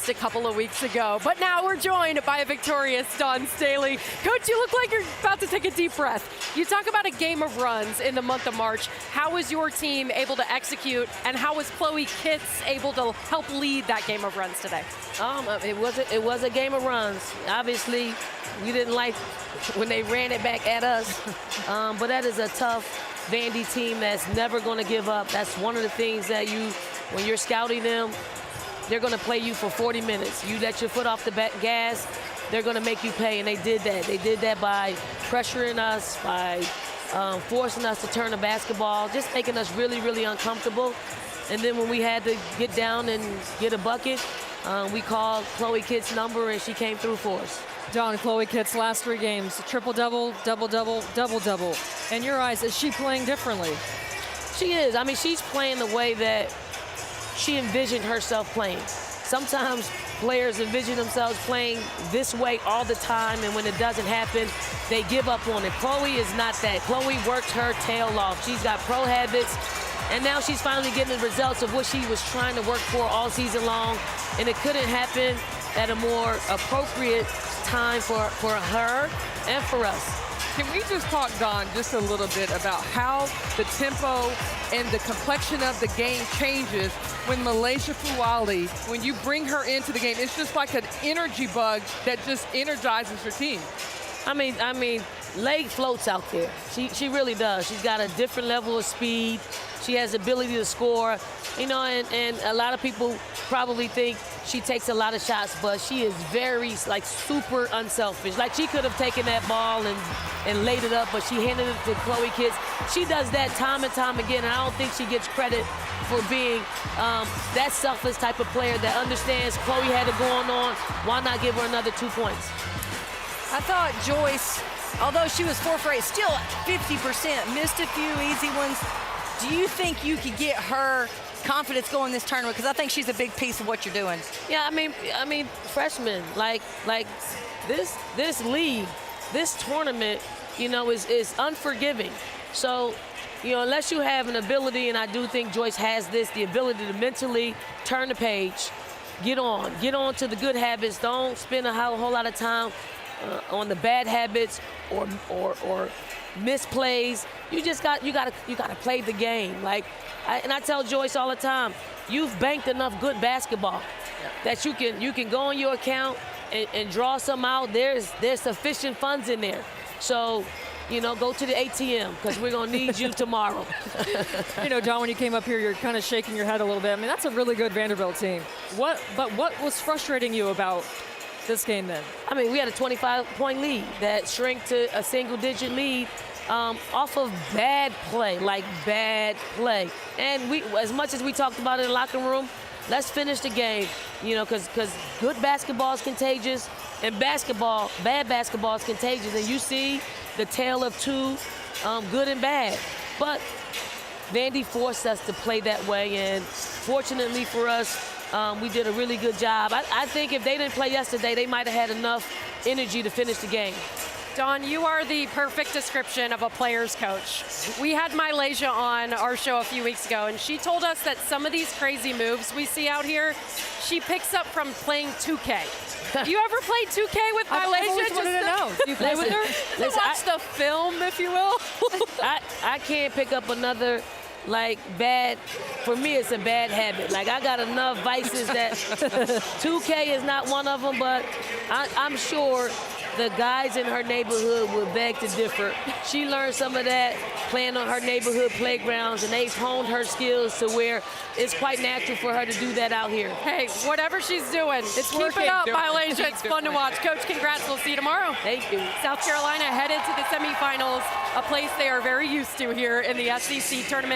just a couple of weeks ago. But now we're joined by a victorious Dawn Staley. Coach, you look like you're about to take a deep breath. You talk about a game of runs in the month of March. How was your team able to execute, and how was Chloe Kitts able to help lead that game of runs today? It was a game of runs. Obviously, we didn't like when they ran it back at us, but that is a tough Vandy team that's never going to give up. That's one of the things that when you're scouting them, they're going to play you for 40 minutes. You let your foot off the gas, they're going to make you pay, and they did that. They did that by pressuring us, by forcing us to turn the basketball, just making us really, really uncomfortable. And then when we had to get down and get a bucket, we called Chloe Kitts' number, and she came through for us. Dawn, Chloe Kitts, last 3 games, triple-double, double-double, double-double. In your eyes, is she playing differently? She is. I mean, she's playing the way that she envisioned herself playing. Sometimes players envision themselves playing this way all the time, and when it doesn't happen, they give up on it. Chloe is not that. Chloe works her tail off. She's got pro habits, and now she's finally getting the results of what she was trying to work for all season long, and it couldn't happen at a more appropriate time for her and for us. Can we just talk, Dawn, just a little bit about how the tempo and the complexion of the game changes when Malaysia Fuwali, when you bring her into the game, it's just like an energy bug that just energizes your team. I mean, Leg floats out there. She really does. She's got a different level of speed. She has the ability to score, you know, and a lot of people probably think she takes a lot of shots, but she is very, like, super unselfish. Like, she could have taken that ball and laid it up, but she handed it to Chloe Kitts. She does that time and time again, and I don't think she gets credit for being that selfless type of player that understands Chloe had it going on. Why not give her another 2 points? I thought Joyce, although she was 4 for 8, still 50%, missed a few easy ones. Do you think you could get her confidence going this tournament? Because I think she's a big piece of what you're doing. Yeah, I mean, freshmen, like this league, this tournament, you know, is unforgiving. So, you know, unless you have an ability, and I do think Joyce has this, the ability to mentally turn the page, get on to the good habits. Don't spend a whole lot of time on the bad habits or misplays. You gotta play the game. Like, I tell Joyce all the time, you've banked enough good basketball that you can go on your account and draw some out. There's sufficient funds in there. So, you know, go to the ATM, because we're going to need you tomorrow. You know, Dawn, when you came up here, you're kind of shaking your head a little bit. I mean, that's a really good Vanderbilt team. But what was frustrating you about this game then? I mean, we had a 25-point lead that shrank to a single-digit lead off of bad play, like bad play. And we, as much as we talked about it in the locker room, let's finish the game, you know, because good basketball is contagious, and bad basketball is contagious. And you see the tale of two, good and bad. But Vandy forced us to play that way, and fortunately for us, we did a really good job. I think if they didn't play yesterday, they might have had enough energy to finish the game. Dawn, you are the perfect description of a player's coach. We had Malaysia on our show a few weeks ago, and she told us that some of these crazy moves we see out here, she picks up from playing 2K. You ever played 2K with Malaysia? I always wanted to know. You play with her? Listen, watch the film, if you will. I can't pick up another, like, bad, for me it's a bad habit. Like, I got enough vices that 2K is not one of them, but I'm sure the guys in her neighborhood would beg to differ. She learned some of that playing on her neighborhood playgrounds, and they've honed her skills to where it's quite natural for her to do that out here. Hey, whatever she's doing, keep it up, Malaysia. It's fun to watch. Coach, congrats. We'll see you tomorrow. Thank you. South Carolina headed to the semifinals, a place they are very used to here in the SEC tournament.